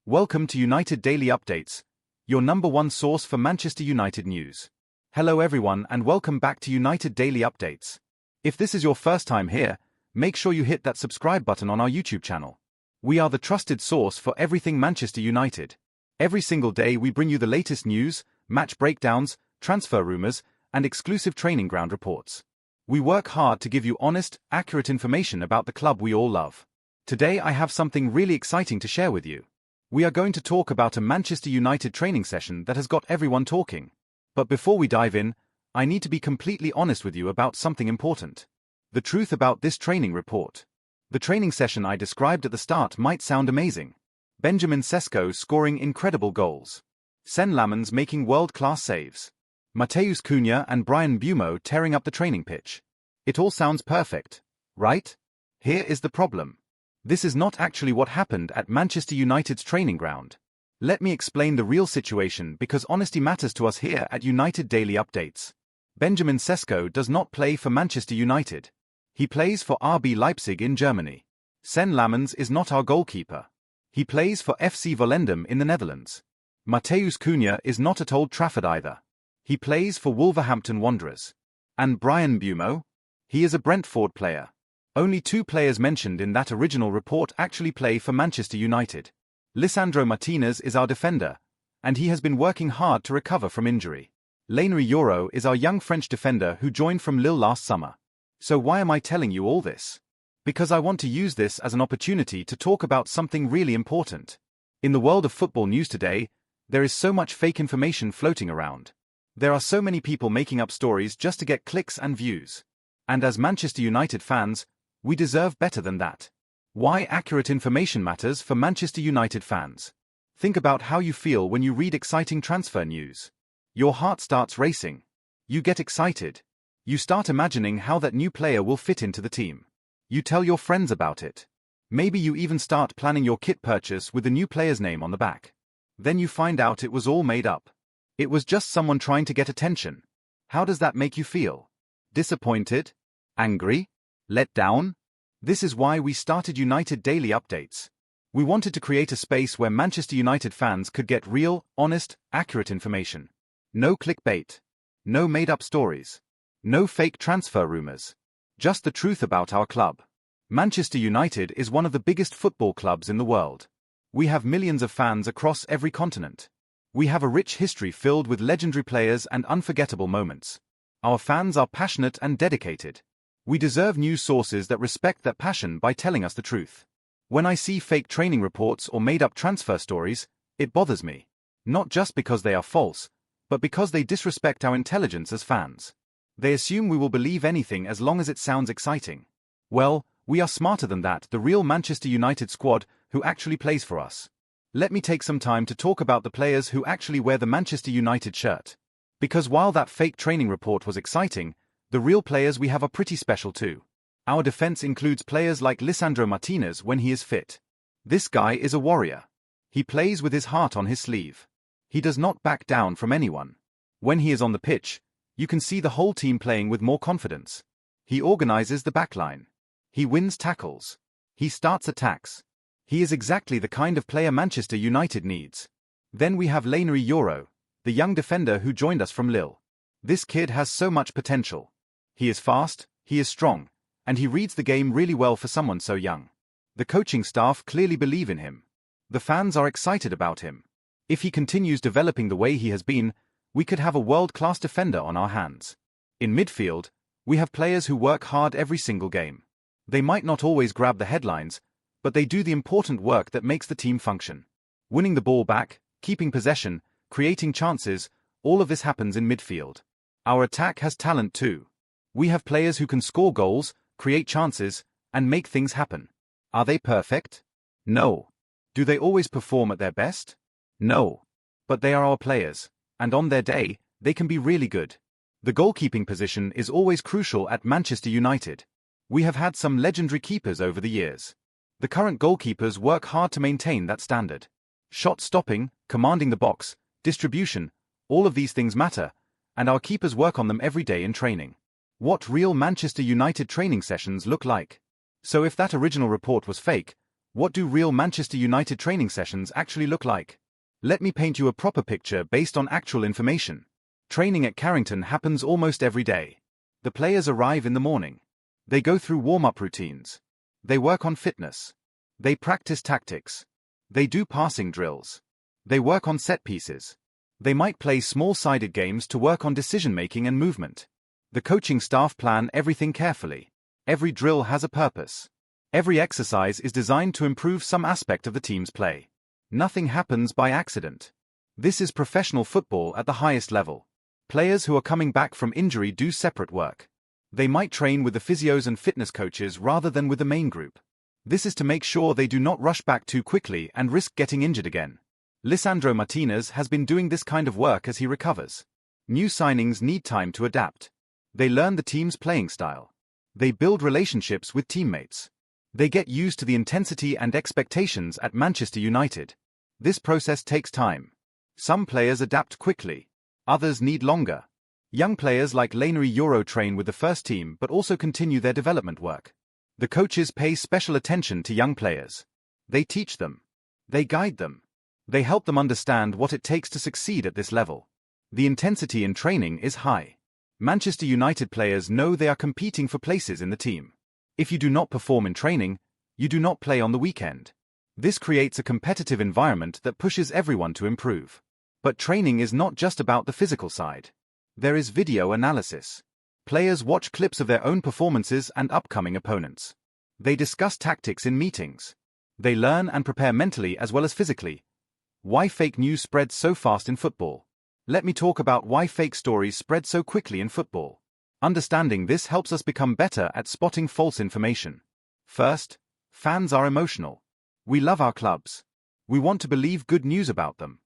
Welcome to United Daily Updates, your #1 source for Manchester United news. Hello everyone and welcome back to United Daily Updates. If this is your first time here, make sure you hit that subscribe button on our YouTube channel. We are the trusted source for everything Manchester United. Every single day we bring you the latest news, match breakdowns, transfer rumours, and exclusive training ground reports. We work hard to give you honest, accurate information about the club we all love. Today I have something really exciting to share with you. We are going to talk about a Manchester United training session that has got everyone talking. But before we dive in, I need to be completely honest with you about something important. The truth about this training report. The training session I described at the start might sound amazing. Benjamin Sesko scoring incredible goals. Sen Lammens making world-class saves. Matheus Cunha and Bryan Mbeumo tearing up the training pitch. It all sounds perfect, right? Here is the problem. This is not actually what happened at Manchester United's training ground. Let me explain the real situation because honesty matters to us here at United Daily Updates. Benjamin Sesko does not play for Manchester United. He plays for RB Leipzig in Germany. Sen Lammens is not our goalkeeper. He plays for FC Volendam in the Netherlands. Matheus Cunha is not at Old Trafford either. He plays for Wolverhampton Wanderers. And Bryan Mbeumo? He is a Brentford player. Only 2 players mentioned in that original report actually play for Manchester United. Lisandro Martinez is our defender, and he has been working hard to recover from injury. Lammens DEBUT is our young French defender who joined from Lille last summer. So why am I telling you all this? Because I want to use this as an opportunity to talk about something really important. In the world of football news today, there is so much fake information floating around. There are so many people making up stories just to get clicks and views. And as Manchester United fans, we deserve better than that. Why accurate information matters for Manchester United fans. Think about how you feel when you read exciting transfer news. Your heart starts racing. You get excited. You start imagining how that new player will fit into the team. You tell your friends about it. Maybe you even start planning your kit purchase with the new player's name on the back. Then you find out it was all made up. It was just someone trying to get attention. How does that make you feel? Disappointed? Angry? Let down? This is why we started United Daily Updates. We wanted to create a space where Manchester United fans could get real, honest, accurate information. No clickbait. No made-up stories. No fake transfer rumours. Just the truth about our club. Manchester United is one of the biggest football clubs in the world. We have millions of fans across every continent. We have a rich history filled with legendary players and unforgettable moments. Our fans are passionate and dedicated. We deserve news sources that respect that passion by telling us the truth. When I see fake training reports or made-up transfer stories, it bothers me. Not just because they are false, but because they disrespect our intelligence as fans. They assume we will believe anything as long as it sounds exciting. Well, we are smarter than that, the real Manchester United squad who actually plays for us. Let me take some time to talk about the players who actually wear the Manchester United shirt. Because while that fake training report was exciting, the real players we have are pretty special too. Our defense includes players like Lisandro Martinez when he is fit. This guy is a warrior. He plays with his heart on his sleeve. He does not back down from anyone. When he is on the pitch, you can see the whole team playing with more confidence. He organizes the backline. He wins tackles. He starts attacks. He is exactly the kind of player Manchester United needs. Then we have Lammens DEBUT, the young defender who joined us from Lille. This kid has so much potential. He is fast, he is strong, and he reads the game really well for someone so young. The coaching staff clearly believe in him. The fans are excited about him. If he continues developing the way he has been, we could have a world-class defender on our hands. In midfield, we have players who work hard every single game. They might not always grab the headlines, but they do the important work that makes the team function. Winning the ball back, keeping possession, creating chances, all of this happens in midfield. Our attack has talent too. We have players who can score goals, create chances, and make things happen. Are they perfect? No. Do they always perform at their best? No. But they are our players, and on their day, they can be really good. The goalkeeping position is always crucial at Manchester United. We have had some legendary keepers over the years. The current goalkeepers work hard to maintain that standard. Shot stopping, commanding the box, distribution, all of these things matter, and our keepers work on them every day in training. What real Manchester United training sessions look like. So if that original report was fake, What do real Manchester United training sessions actually look like? Let me paint you a proper picture based on actual information. Training at Carrington happens almost every day. The players arrive in the morning. They go through warm-up routines. They work on fitness. They practice tactics. They do passing drills. They work on set pieces. They might play small-sided games to work on decision-making and movement. The coaching staff plan everything carefully. Every drill has a purpose. Every exercise is designed to improve some aspect of the team's play. Nothing happens by accident. This is professional football at the highest level. Players who are coming back from injury do separate work. They might train with the physios and fitness coaches rather than with the main group. This is to make sure they do not rush back too quickly and risk getting injured again. Lisandro Martinez has been doing this kind of work as he recovers. New signings need time to adapt. They learn the team's playing style. They build relationships with teammates. They get used to the intensity and expectations at Manchester United. This process takes time. Some players adapt quickly. Others need longer. Young players like Lammens DEBUT train with the first team but also continue their development work. The coaches pay special attention to young players. They teach them. They guide them. They help them understand what it takes to succeed at this level. The intensity in training is high. Manchester United players know they are competing for places in the team. If you do not perform in training, you do not play on the weekend. This creates a competitive environment that pushes everyone to improve. But training is not just about the physical side. There is video analysis. Players watch clips of their own performances and upcoming opponents. They discuss tactics in meetings. They learn and prepare mentally as well as physically. Why fake news spreads so fast in football? Let me talk about why fake stories spread so quickly in football. Understanding this helps us become better at spotting false information. First, fans are emotional. We love our clubs. We want to believe good news about them.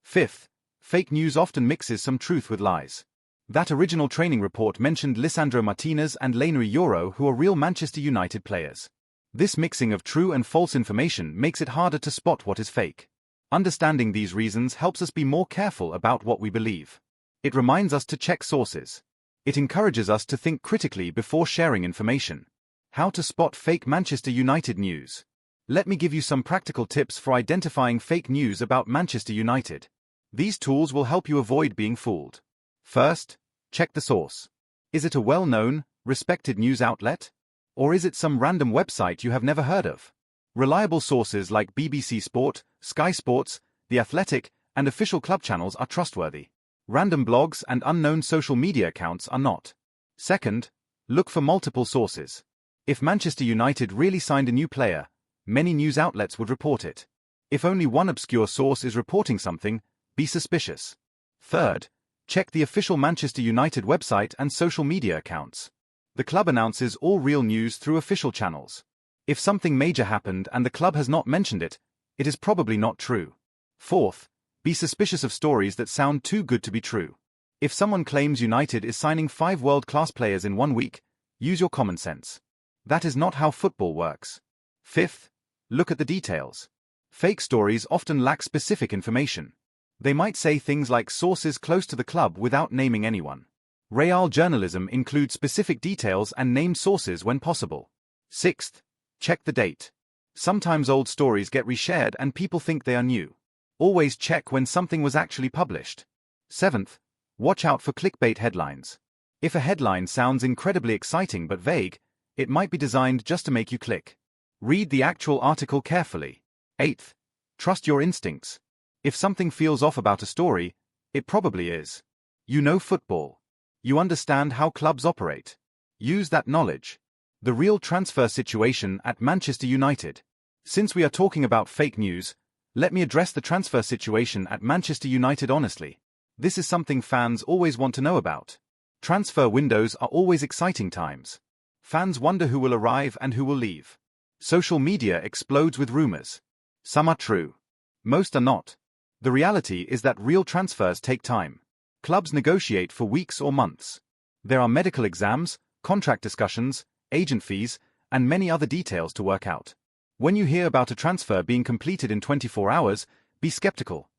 Fifth, fake news often mixes some truth with lies. That original training report mentioned Lisandro Martinez and Lammens DEBUT, who are real Manchester United players. This mixing of true and false information makes it harder to spot what is fake. Understanding these reasons helps us be more careful about what we believe. It reminds us to check sources. It encourages us to think critically before sharing information. How to spot fake Manchester United news. Let me give you some practical tips for identifying fake news about Manchester United. These tools will help you avoid being fooled. First, check the source. Is it a well-known, respected news outlet? Or is it some random website you have never heard of? Reliable sources like BBC Sport, Sky Sports, The Athletic, and official club channels are trustworthy. Random blogs and unknown social media accounts are not. Second, look for multiple sources. If Manchester United really signed a new player, many news outlets would report it. If only one obscure source is reporting something, be suspicious. Third, check the official Manchester United website and social media accounts. The club announces all real news through official channels. If something major happened and the club has not mentioned it, it is probably not true. Fourth, be suspicious of stories that sound too good to be true. If someone claims United is signing 5 world-class players in 1 week, use your common sense. That is not how football works. Fifth, look at the details. Fake stories often lack specific information. They might say things like sources close to the club without naming anyone. Real journalism includes specific details and named sources when possible. Sixth, check the date. Sometimes old stories get reshared and people think they are new. Always check when something was actually published. Seventh, watch out for clickbait headlines. If a headline sounds incredibly exciting but vague, it might be designed just to make you click. Read the actual article carefully. Eighth, trust your instincts. If something feels off about a story, it probably is. You know football. You understand how clubs operate. Use that knowledge. The real transfer situation at Manchester United. Since we are talking about fake news, let me address the transfer situation at Manchester United honestly. This is something fans always want to know about. Transfer windows are always exciting times. Fans wonder who will arrive and who will leave. Social media explodes with rumors. Some are true. Most are not. The reality is that real transfers take time. Clubs negotiate for weeks or months. There are medical exams, contract discussions, agent fees, and many other details to work out. When you hear about a transfer being completed in 24 hours, be skeptical.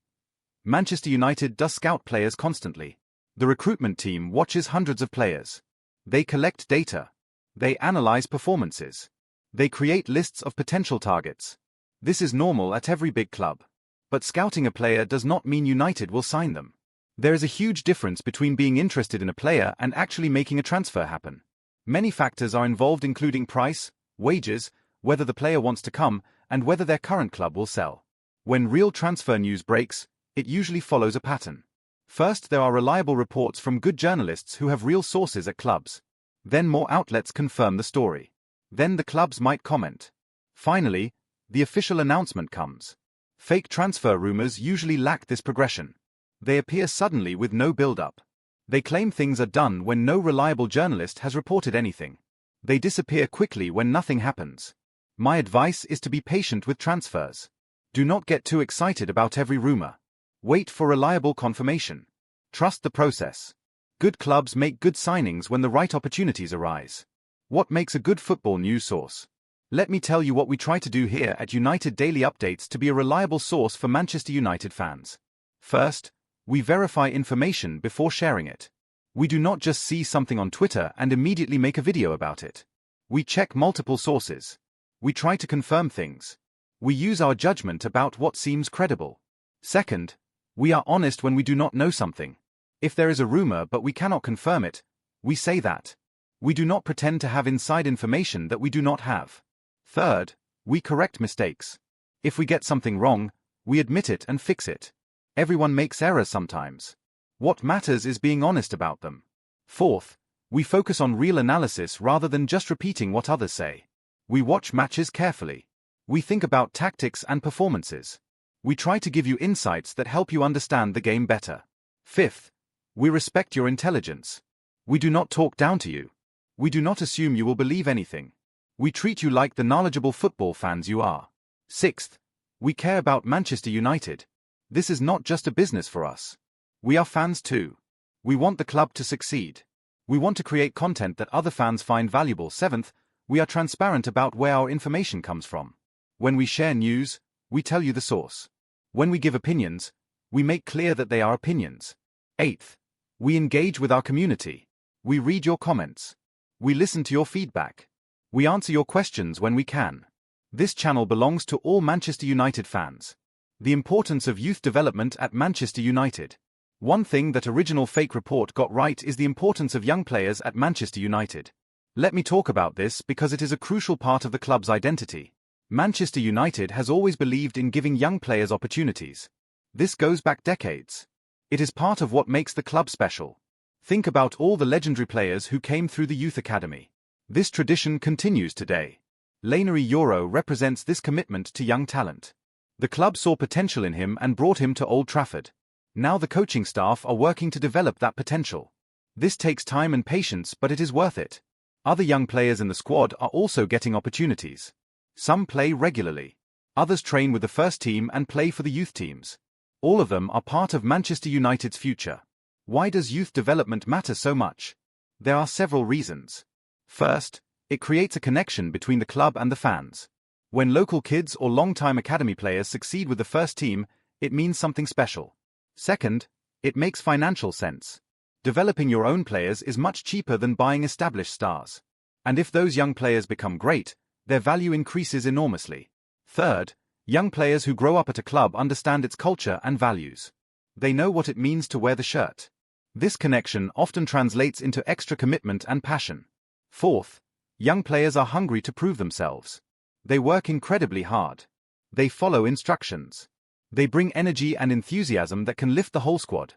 Manchester United does scout players constantly. The recruitment team watches hundreds of players. They collect data. They analyze performances. They create lists of potential targets. This is normal at every big club. But scouting a player does not mean United will sign them. There is a huge difference between being interested in a player and actually making a transfer happen. Many factors are involved, including price, wages, whether the player wants to come, and whether their current club will sell. When real transfer news breaks, it usually follows a pattern. First, there are reliable reports from good journalists who have real sources at clubs. Then more outlets confirm the story. Then the clubs might comment. Finally, the official announcement comes. Fake transfer rumors usually lack this progression. They appear suddenly with no build-up. They claim things are done when no reliable journalist has reported anything. They disappear quickly when nothing happens. My advice is to be patient with transfers. Do not get too excited about every rumor. Wait for reliable confirmation. Trust the process. Good clubs make good signings when the right opportunities arise. What makes a good football news source? Let me tell you what we try to do here at United Daily Updates to be a reliable source for Manchester United fans. First, we verify information before sharing it. We do not just see something on Twitter and immediately make a video about it. We check multiple sources. We try to confirm things. We use our judgment about what seems credible. Second, we are honest when we do not know something. If there is a rumor but we cannot confirm it, we say that. We do not pretend to have inside information that we do not have. Third, we correct mistakes. If we get something wrong, we admit it and fix it. Everyone makes errors sometimes. What matters is being honest about them. Fourth, we focus on real analysis rather than just repeating what others say. We watch matches carefully. We think about tactics and performances. We try to give you insights that help you understand the game better. Fifth, we respect your intelligence. We do not talk down to you. We do not assume you will believe anything. We treat you like the knowledgeable football fans you are. Sixth, we care about Manchester United. This is not just a business for us. We are fans too. We want the club to succeed. We want to create content that other fans find valuable. Seventh, we are transparent about where our information comes from. When we share news, we tell you the source. When we give opinions, we make clear that they are opinions. Eighth, we engage with our community. We read your comments. We listen to your feedback. We answer your questions when we can. This channel belongs to all Manchester United fans. The importance of youth development at Manchester United. One thing that original fake report got right is the importance of young players at Manchester United. Let me talk about this because it is a crucial part of the club's identity. Manchester United has always believed in giving young players opportunities. This goes back decades. It is part of what makes the club special. Think about all the legendary players who came through the youth academy. This tradition continues today. Lammens DEBUT represents this commitment to young talent. The club saw potential in him and brought him to Old Trafford. Now the coaching staff are working to develop that potential. This takes time and patience, but it is worth it. Other young players in the squad are also getting opportunities. Some play regularly. Others train with the first team and play for the youth teams. All of them are part of Manchester United's future. Why does youth development matter so much? There are several reasons. First, it creates a connection between the club and the fans. When local kids or long-time academy players succeed with the first team, it means something special. Second, it makes financial sense. Developing your own players is much cheaper than buying established stars. And if those young players become great, their value increases enormously. Third, young players who grow up at a club understand its culture and values. They know what it means to wear the shirt. This connection often translates into extra commitment and passion. Fourth, young players are hungry to prove themselves. They work incredibly hard. They follow instructions. They bring energy and enthusiasm that can lift the whole squad.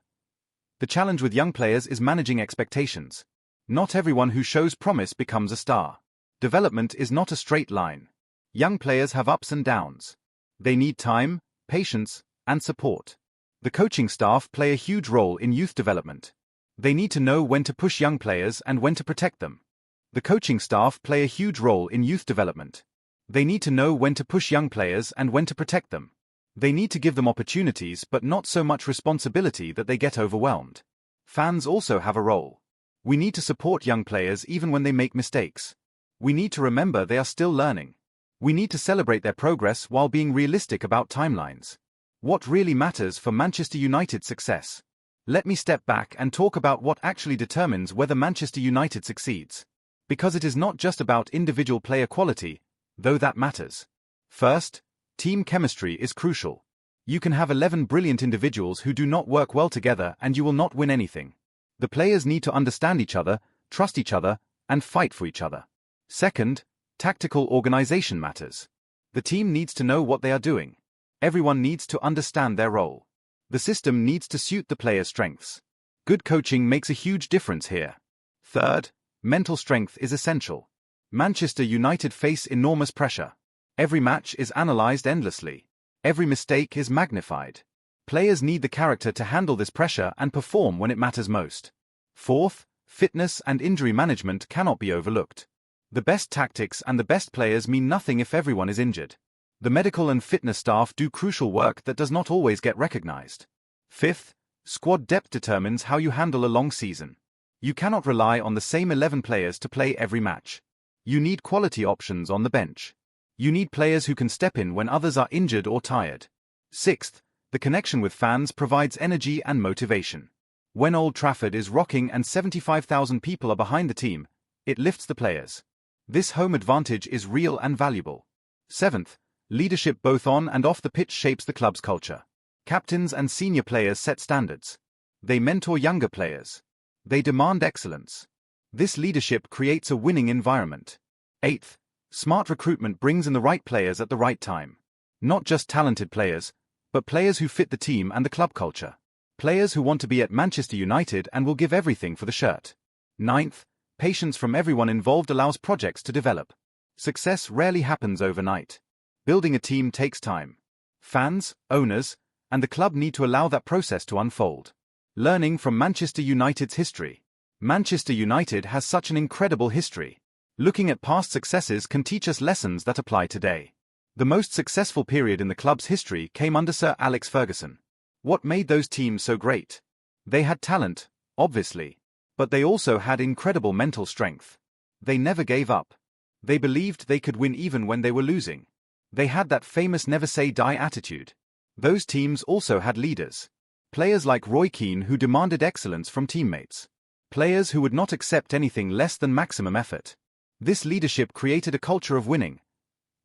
The challenge with young players is managing expectations. Not everyone who shows promise becomes a star. Development is not a straight line. Young players have ups and downs. They need time, patience, and support. The coaching staff play a huge role in youth development. They need to know when to push young players and when to protect them. The coaching staff play a huge role in youth development. They need to know when to push young players and when to protect them. They need to give them opportunities but not so much responsibility that they get overwhelmed. Fans also have a role. We need to support young players even when they make mistakes. We need to remember they are still learning. We need to celebrate their progress while being realistic about timelines. What really matters for Manchester United's success? Let me step back and talk about what actually determines whether Manchester United succeeds. Because it is not just about individual player quality, though that matters. First, Team chemistry is crucial. You can have 11 brilliant individuals who do not work well together and you will not win anything. The players need to understand each other, trust each other, and fight for each other. Second, tactical organization matters. The team needs to know what they are doing. Everyone needs to understand their role. The system needs to suit the players' strengths. Good coaching makes a huge difference here. Third, mental strength is essential. Manchester United face enormous pressure. Every match is analyzed endlessly. Every mistake is magnified. Players need the character to handle this pressure and perform when it matters most. Fourth, fitness and injury management cannot be overlooked. The best tactics and the best players mean nothing if everyone is injured. The medical and fitness staff do crucial work that does not always get recognized. Fifth, squad depth determines how you handle a long season. You cannot rely on the same 11 players to play every match. You need quality options on the bench. You need players who can step in when others are injured or tired. Sixth, the connection with fans provides energy and motivation. When Old Trafford is rocking and 75,000 people are behind the team, it lifts the players. This home advantage is real and valuable. Seventh, leadership both on and off the pitch shapes the club's culture. Captains and senior players set standards. They mentor younger players. They demand excellence. This leadership creates a winning environment. Eighth, smart recruitment brings in the right players at the right time. Not just talented players, but players who fit the team and the club culture. Players who want to be at Manchester United and will give everything for the shirt. Ninth, patience from everyone involved allows projects to develop. Success rarely happens overnight. Building a team takes time. Fans, owners, and the club need to allow that process to unfold. Learning from Manchester United's history. Manchester United has such an incredible history. Looking at past successes can teach us lessons that apply today. The most successful period in the club's history came under Sir Alex Ferguson. What made those teams so great? They had talent, obviously, but they also had incredible mental strength. They never gave up. They believed they could win even when they were losing. They had that famous never say die attitude. Those teams also had leaders. Players like Roy Keane who demanded excellence from teammates. Players who would not accept anything less than maximum effort. This leadership created a culture of winning.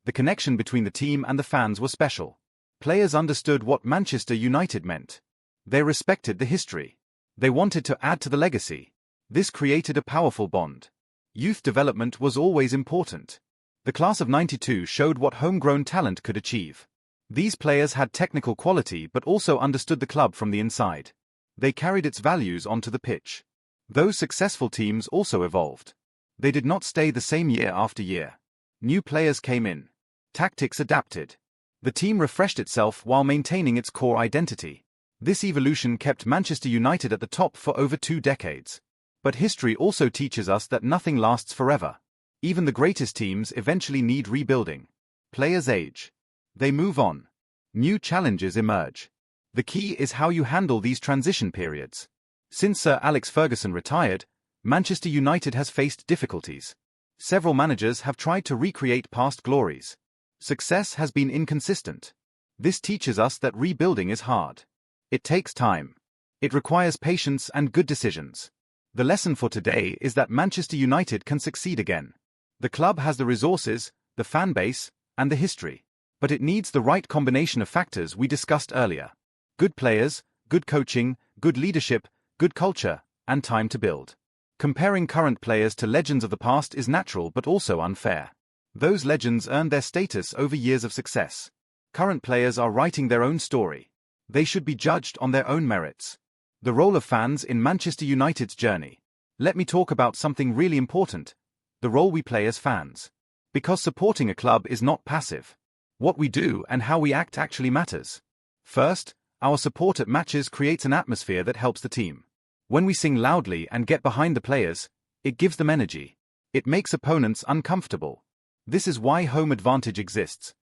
The connection between the team and the fans was special. Players understood what Manchester United meant. They respected the history. They wanted to add to the legacy. This created a powerful bond. Youth development was always important. The class of '92 showed what homegrown talent could achieve. These players had technical quality but also understood the club from the inside. They carried its values onto the pitch. Those successful teams also evolved. They did not stay the same year after year. New players came in. Tactics adapted. The team refreshed itself while maintaining its core identity. This evolution kept Manchester United at the top for over 2 decades. But history also teaches us that nothing lasts forever. Even the greatest teams eventually need rebuilding. Players age. They move on. New challenges emerge. The key is how you handle these transition periods. Since Sir Alex Ferguson retired, Manchester United has faced difficulties. Several managers have tried to recreate past glories. Success has been inconsistent. This teaches us that rebuilding is hard. It takes time. It requires patience and good decisions. The lesson for today is that Manchester United can succeed again. The club has the resources, the fan base, and the history. But it needs the right combination of factors we discussed earlier. Good players, good coaching, good leadership, good culture, and time to build. Comparing current players to legends of the past is natural but also unfair. Those legends earned their status over years of success. Current players are writing their own story. They should be judged on their own merits. The role of fans in Manchester United's journey. Let me talk about something really important: the role we play as fans. Because supporting a club is not passive. What we do and how we act actually matters. First, our support at matches creates an atmosphere that helps the team. When we sing loudly and get behind the players, it gives them energy. It makes opponents uncomfortable. This is why home advantage exists.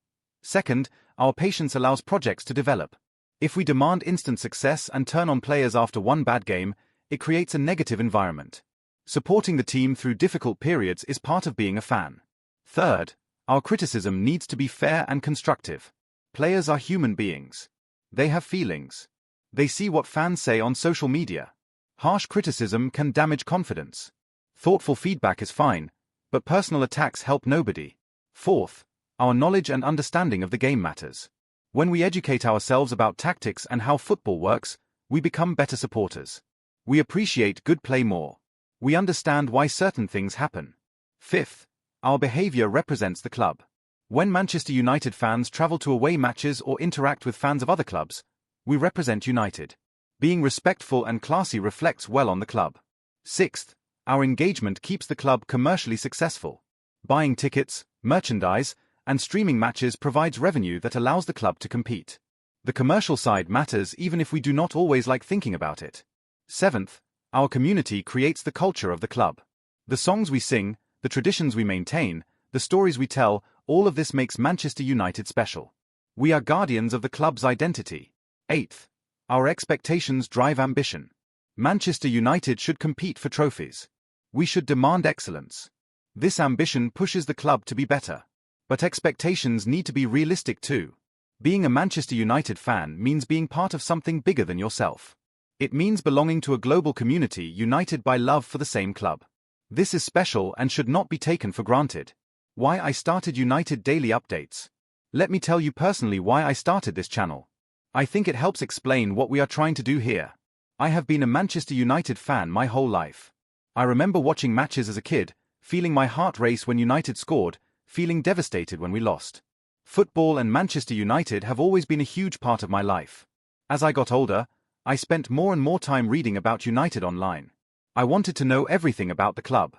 Second, our patience allows projects to develop. If we demand instant success and turn on players after one bad game, it creates a negative environment. Supporting the team through difficult periods is part of being a fan. Third, our criticism needs to be fair and constructive. Players are human beings. They have feelings. They see what fans say on social media. Harsh criticism can damage confidence. Thoughtful feedback is fine, but personal attacks help nobody. Fourth, Our knowledge and understanding of the game matters. When we educate ourselves about tactics and how football works, we become better supporters. We appreciate good play more. We understand why certain things happen. Fifth, our behavior represents the club. When Manchester United fans travel to away matches or interact with fans of other clubs, we represent United. Being respectful and classy reflects well on the club. Sixth, our engagement keeps the club commercially successful. Buying tickets, merchandise, and streaming matches provides revenue that allows the club to compete. The commercial side matters even if we do not always like thinking about it. Seventh, our community creates the culture of the club. The songs we sing, the traditions we maintain, the stories we tell, all of this makes Manchester United special. We are guardians of the club's identity. Eighth, our expectations drive ambition. Manchester United should compete for trophies. We should demand excellence. This ambition pushes the club to be better. But expectations need to be realistic too. Being a Manchester United fan means being part of something bigger than yourself. It means belonging to a global community united by love for the same club. This is special and should not be taken for granted. Why I started United Daily Updates. Let me tell you personally why I started this channel. I think it helps explain what we are trying to do here. I have been a Manchester United fan my whole life. I remember watching matches as a kid, feeling my heart race when United scored, feeling devastated when we lost. Football and Manchester United have always been a huge part of my life. As I got older, I spent more and more time reading about United online. I wanted to know everything about the club.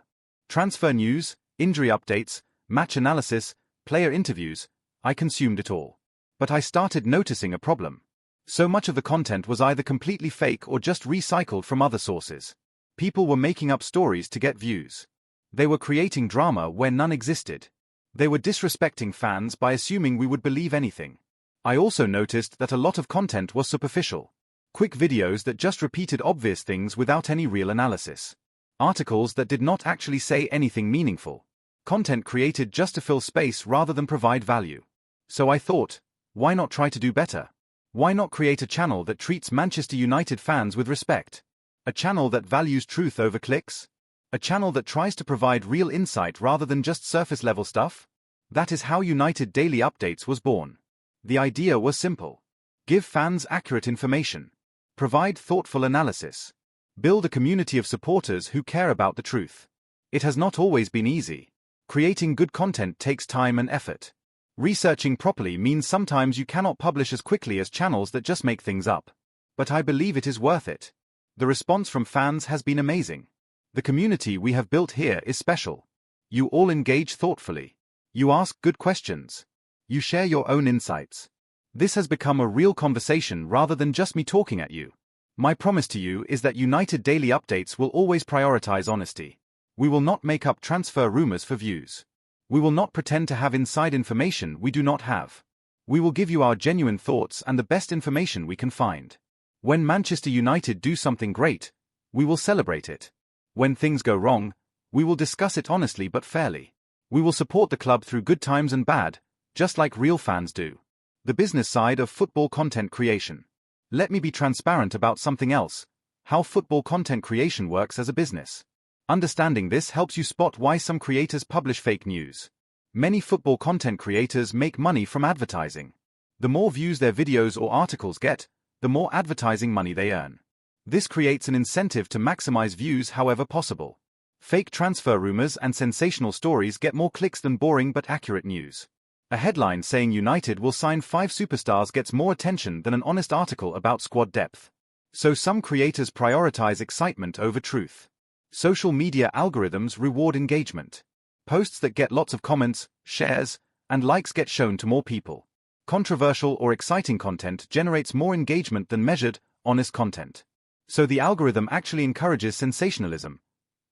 Transfer news, injury updates, match analysis, player interviews, I consumed it all. But I started noticing a problem. So much of the content was either completely fake or just recycled from other sources. People were making up stories to get views. They were creating drama where none existed. They were disrespecting fans by assuming we would believe anything. I also noticed that a lot of content was superficial. Quick videos that just repeated obvious things without any real analysis. Articles that did not actually say anything meaningful. Content created just to fill space rather than provide value. So I thought, why not try to do better? Why not create a channel that treats Manchester United fans with respect? A channel that values truth over clicks? A channel that tries to provide real insight rather than just surface-level stuff? That is how United Daily Updates was born. The idea was simple. Give fans accurate information. Provide thoughtful analysis. Build a community of supporters who care about the truth. It has not always been easy. Creating good content takes time and effort. Researching properly means sometimes you cannot publish as quickly as channels that just make things up. But I believe it is worth it. The response from fans has been amazing. The community we have built here is special. You all engage thoughtfully. You ask good questions. You share your own insights. This has become a real conversation rather than just me talking at you. My promise to you is that United Daily Updates will always prioritize honesty. We will not make up transfer rumors for views. We will not pretend to have inside information we do not have. We will give you our genuine thoughts and the best information we can find. When Manchester United do something great, we will celebrate it. When things go wrong, we will discuss it honestly but fairly. We will support the club through good times and bad, just like real fans do. The business side of football content creation. Let me be transparent about something else: how football content creation works as a business. Understanding this helps you spot why some creators publish fake news. Many football content creators make money from advertising. The more views their videos or articles get, the more advertising money they earn. This creates an incentive to maximize views however possible. Fake transfer rumors and sensational stories get more clicks than boring but accurate news. A headline saying United will sign 5 superstars gets more attention than an honest article about squad depth. So some creators prioritize excitement over truth. Social media algorithms reward engagement. Posts that get lots of comments, shares, and likes get shown to more people. Controversial or exciting content generates more engagement than measured, honest content. So the algorithm actually encourages sensationalism.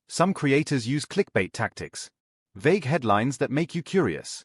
Some creators use clickbait tactics. Vague headlines that make you curious.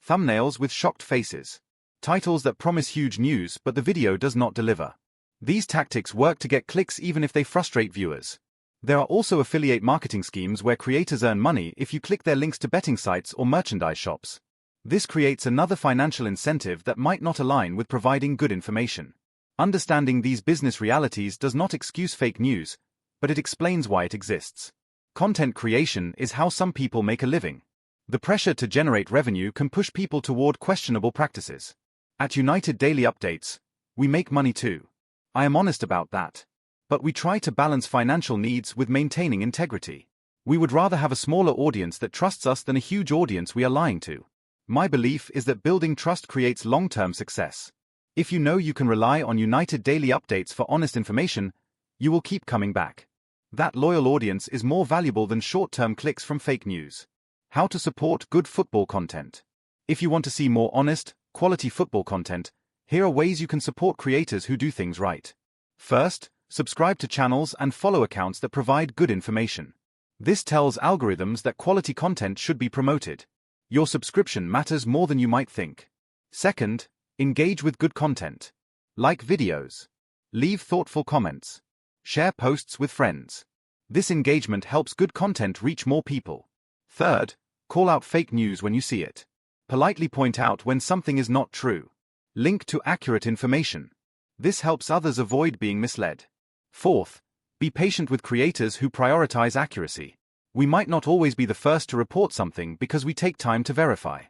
Thumbnails with shocked faces. Titles that promise huge news but the video does not deliver. These tactics work to get clicks even if they frustrate viewers. There are also affiliate marketing schemes where creators earn money if you click their links to betting sites or merchandise shops. This creates another financial incentive that might not align with providing good information. Understanding these business realities does not excuse fake news, but it explains why it exists. Content creation is how some people make a living. The pressure to generate revenue can push people toward questionable practices. At United Daily Updates, we make money too. I am honest about that. But we try to balance financial needs with maintaining integrity. We would rather have a smaller audience that trusts us than a huge audience we are lying to. My belief is that building trust creates long-term success. If you know you can rely on United Daily Updates for honest information, you will keep coming back. That loyal audience is more valuable than short-term clicks from fake news. How to support good football content. If you want to see more honest, quality football content, here are ways you can support creators who do things right. First, subscribe to channels and follow accounts that provide good information. This tells algorithms that quality content should be promoted. Your subscription matters more than you might think. Second, engage with good content. Like videos. Leave thoughtful comments. Share posts with friends. This engagement helps good content reach more people. Third, call out fake news when you see it. Politely point out when something is not true. Link to accurate information. This helps others avoid being misled. Fourth, be patient with creators who prioritize accuracy. We might not always be the first to report something because we take time to verify.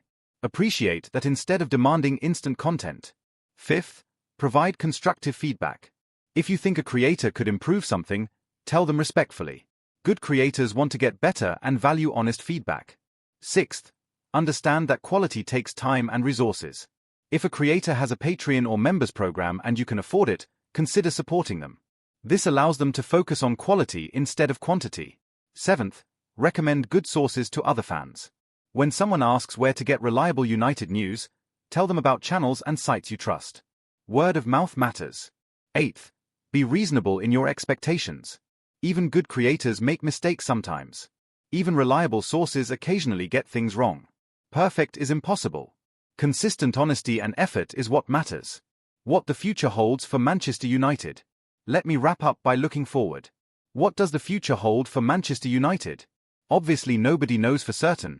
Appreciate that instead of demanding instant content. Fifth, provide constructive feedback. If you think a creator could improve something, tell them respectfully. Good creators want to get better and value honest feedback. Sixth, understand that quality takes time and resources. If a creator has a Patreon or members program and you can afford it, consider supporting them. This allows them to focus on quality instead of quantity. Seventh, recommend good sources to other fans. When someone asks where to get reliable United news, tell them about channels and sites you trust. Word of mouth matters. Eighth, be reasonable in your expectations. Even good creators make mistakes sometimes. Even reliable sources occasionally get things wrong. Perfect is impossible. Consistent honesty and effort is what matters. What the future holds for Manchester United. Let me wrap up by looking forward. What does the future hold for Manchester United? Obviously nobody knows for certain,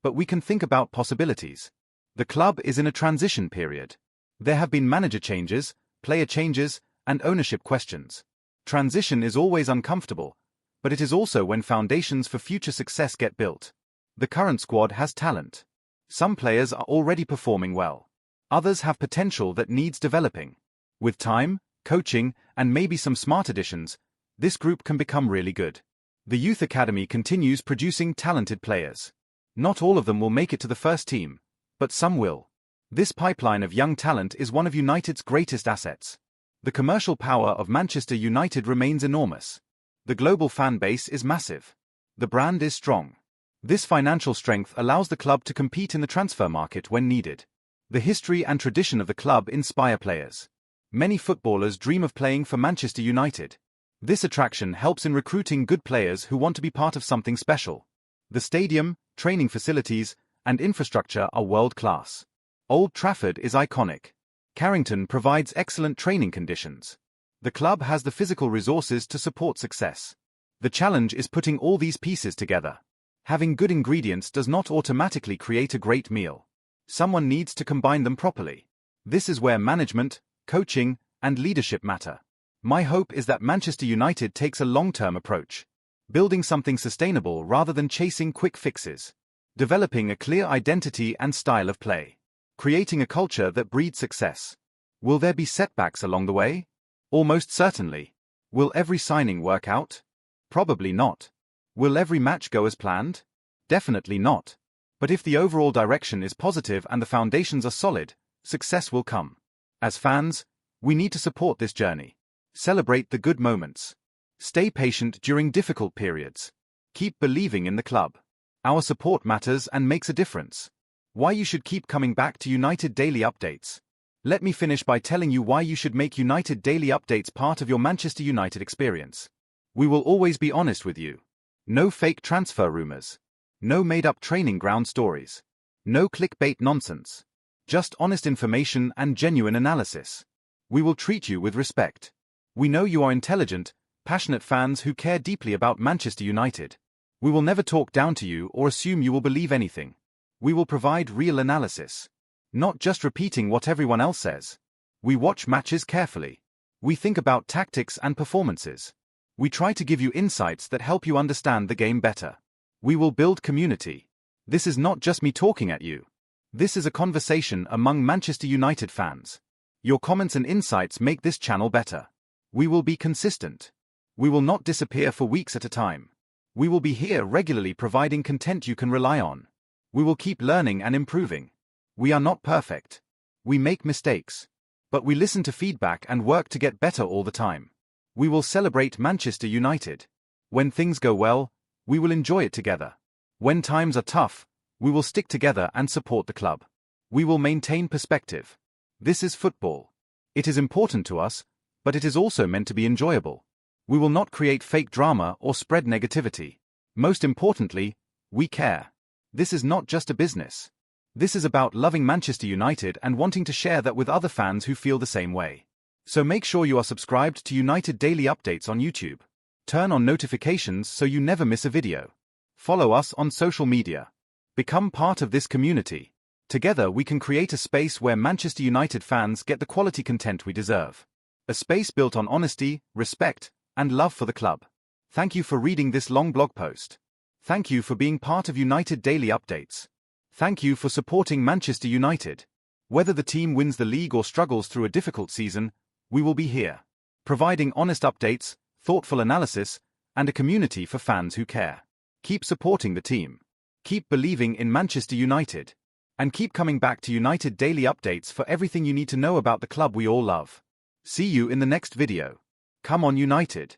but we can think about possibilities. The club is in a transition period. There have been manager changes, player changes, and ownership questions. Transition is always uncomfortable, but it is also when foundations for future success get built. The current squad has talent. Some players are already performing well. Others have potential that needs developing. With time, coaching, and maybe some smart additions, this group can become really good. The youth academy continues producing talented players. Not all of them will make it to the first team, but some will. This pipeline of young talent is one of United's greatest assets. The commercial power of Manchester United remains enormous. The global fan base is massive. The brand is strong. This financial strength allows the club to compete in the transfer market when needed. The history and tradition of the club inspire players. Many footballers dream of playing for Manchester United. This attraction helps in recruiting good players who want to be part of something special. The stadium, training facilities, and infrastructure are world-class. Old Trafford is iconic. Carrington provides excellent training conditions. The club has the physical resources to support success. The challenge is putting all these pieces together. Having good ingredients does not automatically create a great meal. Someone needs to combine them properly. This is where management, coaching, and leadership matter. My hope is that Manchester United takes a long-term approach, building something sustainable rather than chasing quick fixes, developing a clear identity and style of play, creating a culture that breeds success. Will there be setbacks along the way? Almost certainly. Will every signing work out? Probably not. Will every match go as planned? Definitely not. But if the overall direction is positive and the foundations are solid, success will come. As fans, we need to support this journey. Celebrate the good moments. Stay patient during difficult periods. Keep believing in the club. Our support matters and makes a difference. Why you should keep coming back to United Daily Updates. Let me finish by telling you why you should make United Daily Updates part of your Manchester United experience. We will always be honest with you. No fake transfer rumors. No made-up training ground stories. No clickbait nonsense. Just honest information and genuine analysis. We will treat you with respect. We know you are intelligent, passionate fans who care deeply about Manchester United. We will never talk down to you or assume you will believe anything. We will provide real analysis. Not just repeating what everyone else says. We watch matches carefully. We think about tactics and performances. We try to give you insights that help you understand the game better. We will build community. This is not just me talking at you. This is a conversation among Manchester United fans. Your comments and insights make this channel better. We will be consistent. We will not disappear for weeks at a time. We will be here regularly providing content you can rely on. We will keep learning and improving. We are not perfect. We make mistakes. But we listen to feedback and work to get better all the time. We will celebrate Manchester United. When things go well, we will enjoy it together. When times are tough, we will stick together and support the club. We will maintain perspective. This is football. It is important to us, but it is also meant to be enjoyable. We will not create fake drama or spread negativity. Most importantly, we care. This is not just a business. This is about loving Manchester United and wanting to share that with other fans who feel the same way. So make sure you are subscribed to United Daily Updates on YouTube. Turn on notifications so you never miss a video. Follow us on social media. Become part of this community. Together we can create a space where Manchester United fans get the quality content we deserve. A space built on honesty, respect, and love for the club. Thank you for reading this long blog post. Thank you for being part of United Daily Updates. Thank you for supporting Manchester United. Whether the team wins the league or struggles through a difficult season, we will be here, providing honest updates, thoughtful analysis, and a community for fans who care. Keep supporting the team. Keep believing in Manchester United. And keep coming back to United Daily Updates for everything you need to know about the club we all love. See you in the next video. Come on United.